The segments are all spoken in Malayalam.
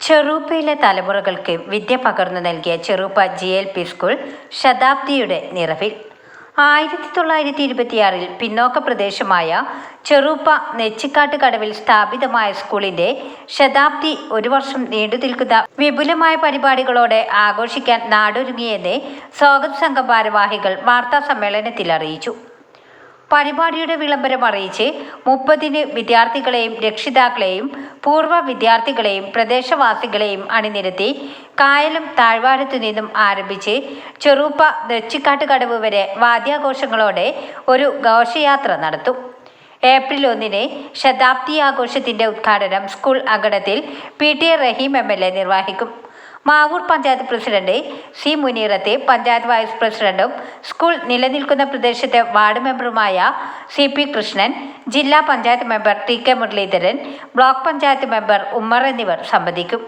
ചെറുപ്പയിലെ തലമുറകൾക്ക് വിദ്യ പകർന്നു നൽകിയ ചെറുപ്പ GLP സ്കൂൾ ശതാബ്ദിയുടെ നിറവിൽ. 1926 പിന്നോക്ക പ്രദേശമായ ചെറുപ്പ നെച്ചിക്കാട്ട് കടവിൽ സ്ഥാപിതമായ സ്കൂളിന്റെ ശതാബ്ദി ഒരു വർഷം നീണ്ടുനിൽക്കുന്ന വിപുലമായ പരിപാടികളോടെ ആഘോഷിക്കാൻ നാടൊരുങ്ങിയെന്ന് സ്വാഗത സംഘം ഭാരവാഹികൾ വാർത്താ സമ്മേളനത്തിൽ അറിയിച്ചു. പരിപാടിയുടെ വിളംബരം അറിയിച്ച് 30 വിദ്യാർത്ഥികളെയും രക്ഷിതാക്കളെയും പൂർവ്വ വിദ്യാർത്ഥികളെയും പ്രദേശവാസികളെയും അണിനിരത്തി കായലം താഴ്വാരത്തു നിന്നും ആരംഭിച്ച് ചെറുപ്പ നെച്ചിക്കാട്ട് കടവ് വരെ വാദ്യാഘോഷങ്ങളോടെ ഒരു ഘോഷയാത്ര നടത്തും. ഏപ്രിൽ 1 ശതാബ്ദി ആഘോഷത്തിന്റെ ഉദ്ഘാടനം സ്കൂൾ അങ്കണത്തിൽ PT റഹീം MLA നിർവഹിക്കും. മാവൂർ പഞ്ചായത്ത് പ്രസിഡന്റ് C മുനീറത്തെ, പഞ്ചായത്ത് വൈസ് പ്രസിഡന്റും സ്കൂൾ നിലനിൽക്കുന്ന പ്രദേശത്തെ വാർഡ് മെമ്പറുമായ CP കൃഷ്ണൻ, ജില്ലാ panchayat member TK Muraleedharan, block panchayat member Ummer എന്നിവർ സംബന്ധിക്കും.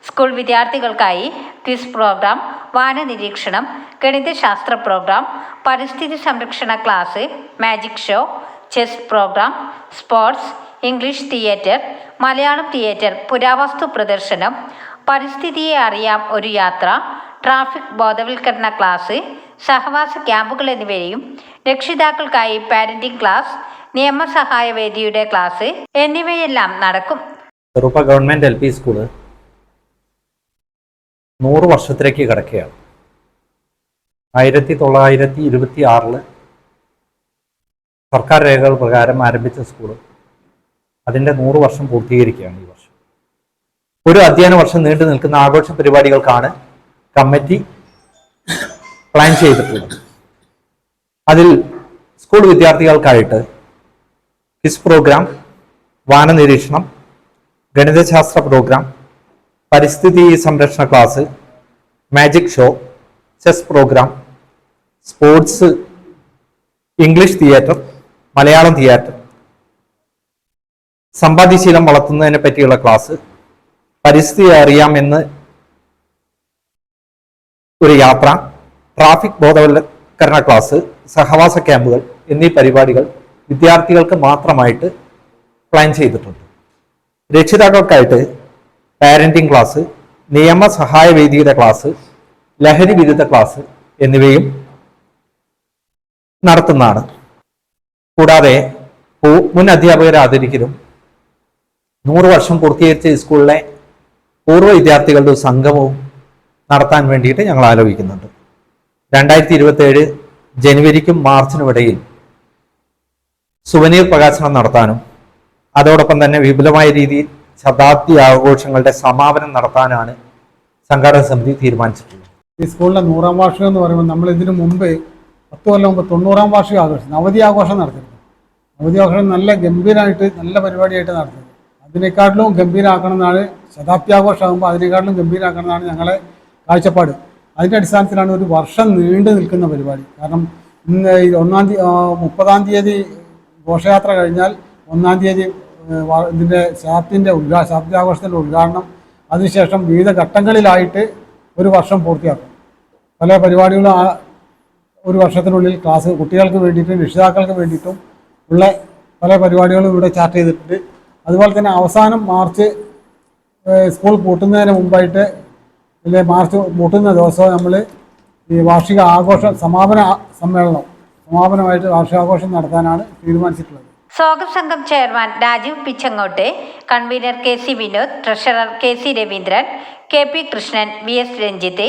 സ്കൂൾ വിദ്യാർത്ഥികൾക്കായി ക്വിസ് പ്രോഗ്രാം, വാന നിരീക്ഷണം, ഗണിതശാസ്ത്ര പ്രോഗ്രാം, പരിസ്ഥിതി സംരക്ഷണ class, magic show, chess programme, sports, English theatre, Malayalam theatre, പുരാവസ്തു പ്രദർശനം, പരിസ്ഥിതിയെ അറിയാം ഒരു യാത്ര, ട്രാഫിക് ബോധവൽക്കരണ ക്ലാസ്, സഹവാസ ക്യാമ്പുകൾ എന്നിവയും രക്ഷിതാക്കൾക്കായി പാരന്റിംഗ് ക്ലാസ്, നിയമസഹായ വേദിയുടെ ക്ലാസ് എന്നിവയെല്ലാം നടക്കും. ചെറുപ്പ ഗവൺമെന്റ് LP സ്കൂള് 100 വർഷത്തിലേക്ക് കടക്കുകയാണ്. 1926 സർക്കാർ രേഖകൾ പ്രകാരം ആരംഭിച്ച സ്കൂള് അതിൻ്റെ 100 വർഷം പൂർത്തീകരിക്കുകയാണ് ഈ വർഷം. ഒരു അധ്യയന വർഷം നീണ്ടു നിൽക്കുന്ന ആഘോഷ പരിപാടികൾക്കാണ് കമ്മിറ്റി പ്ലാൻ ചെയ്തിട്ടുള്ളത്. അതിൽ സ്കൂൾ വിദ്യാർത്ഥികൾക്കായിട്ട് ക്വിസ് പ്രോഗ്രാം, വാന നിരീക്ഷണം, ഗണിതശാസ്ത്ര പ്രോഗ്രാം, പരിസ്ഥിതി സംരക്ഷണ class, magic show, chess programme, sports, English theatre, Malayalam theatre, സമ്പാദ്യശീലം വളർത്തുന്നതിനെ പറ്റിയുള്ള ക്ലാസ്, പരിസ്ഥിതി അറിയാമെന്ന് ഒരു യാത്ര, ട്രാഫിക് ബോധവൽക്കരണ ക്ലാസ്, സഹവാസ ക്യാമ്പുകൾ എന്നീ പരിപാടികൾ വിദ്യാർത്ഥികൾക്ക് മാത്രമായിട്ട് പ്ലാൻ ചെയ്തിട്ടുണ്ട്. രക്ഷിതാക്കൾക്കായിട്ട് പാരന്റിംഗ് ക്ലാസ്, നിയമസഹായ വേദിയുടെ ക്ലാസ്, ലഹരി വിരുദ്ധ ക്ലാസ് എന്നിവയും നടത്തുന്നതാണ്. കൂടാതെ മുൻ അധ്യാപകരെ ആദരിക്കലും 100 വർഷം പൂർത്തീകരിച്ച സ്കൂളിലെ പൂർവ്വ വിദ്യാർത്ഥികളുടെ സംഗമവും നടത്താൻ വേണ്ടിയിട്ട് ഞങ്ങൾ ആലോചിക്കുന്നുണ്ട്. 2027 ജനുവരിക്കും മാർച്ചിനും ഇടയിൽ സുവനീർ പ്രകാശനം നടത്താനും അതോടൊപ്പം തന്നെ വിപുലമായ രീതിയിൽ ശതാബ്ദി ആഘോഷങ്ങളുടെ സമാപനം നടത്താനാണ് സംഘാടക സമിതി തീരുമാനിച്ചിട്ടുള്ളത്. ഈ സ്കൂളിലെ 100ാം വാർഷികം എന്ന് പറയുമ്പോൾ നമ്മൾ ഇതിനു മുമ്പ് 10 കൊല്ലം മുമ്പ് 90ാം വാർഷികം ആഘോഷം, അവധി ആഘോഷം നടത്തിയിരുന്നു. അവധി ആഘോഷം നല്ല ഗംഭീരമായിട്ട് നല്ല പരിപാടിയായിട്ട് നടത്തിയത്. അതിനേക്കാട്ടിലും ഗംഭീരമാക്കണം എന്നാണ്, ശതാബ്ദി ആഘോഷമാകുമ്പോൾ അതിനേക്കാട്ടിലും ഗംഭീരമാക്കണം എന്നാണ് ഞങ്ങളെ കാഴ്ചപ്പാട്. അതിൻ്റെ അടിസ്ഥാനത്തിലാണ് ഒരു വർഷം നീണ്ടു നിൽക്കുന്ന പരിപാടി. കാരണം ഇന്ന് 30-ാം തീയതി ഘോഷയാത്ര കഴിഞ്ഞാൽ 1-ാം തീയതി ഇതിൻ്റെ ശതാബ്ദി ആഘോഷത്തിൻ്റെ ഉദ്ഘാടനം, അതിനുശേഷം വിവിധ ഘട്ടങ്ങളിലായിട്ട് ഒരു വർഷം പൂർത്തിയാക്കും. പല പരിപാടികളും ഒരു വർഷത്തിനുള്ളിൽ ക്ലാസ് കുട്ടികൾക്ക് വേണ്ടിയിട്ടും രക്ഷിതാക്കൾക്ക് വേണ്ടിയിട്ടും ഉള്ള പല പരിപാടികളും ഇവിടെ ചാർട്ട് ചെയ്തിട്ടുണ്ട്. അതുപോലെ തന്നെ അവസാനം മാർച്ച് സ്കൂൾ പൂട്ടുന്നതിന് മുമ്പായിട്ട് മാർച്ച് പൂട്ടുന്ന ദിവസം നമ്മൾ ഈ വാർഷിക ആഘോഷം സമാപനമായിട്ട് വാർഷികാഘോഷം നടത്താനാണ് തീരുമാനിച്ചിട്ടുള്ളത്. സ്വാഗത സംഘം chairman Rajeev Pichangott, convener KC Vinod, treasurer KC Raveendran, KP Krishnan, VS Ranjith,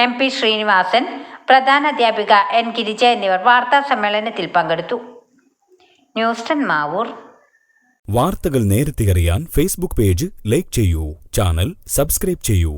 MP Sreenivasan, പ്രധാന അധ്യാപിക N ഗിരിജ എന്നിവർ വാർത്താ സമ്മേളനത്തിൽ പങ്കെടുത്തു. ന്യൂസ് 10 മാവൂർ. വാർത്തകൾ നേരത്തെ അറിയാൻ ഫേസ്ബുക്ക് പേജ് ലൈക്ക് ചെയ്യൂ, ചാനൽ സബ്സ്ക്രൈബ് ചെയ്യൂ.